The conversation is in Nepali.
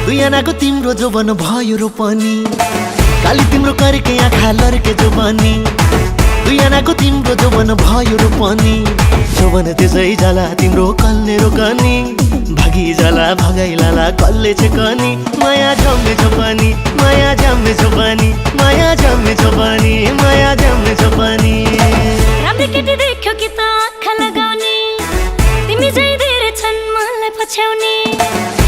दुईजनाको तिम्रो जोबन भयो रोपनी, काली तिम्रो करके आँखा लर्के जोबनी। दुईजनाको तिम्रो जोबन भयो रोपनी, जोबन त्यसै जाला तिम्रो कल्ले रोकनी। भागी जाला भगाइलाला कल्ले छेकनी, माया जम्मे छोपानी, माया जम्मे छोपानी, माया जम्मे छोपानी, माया जम्मे छोपानी। राम्रो केटी देख्यो कि त आँखा लगाउने, तिमी चाहिँ धेरै छन् मलाई पछ्याउने।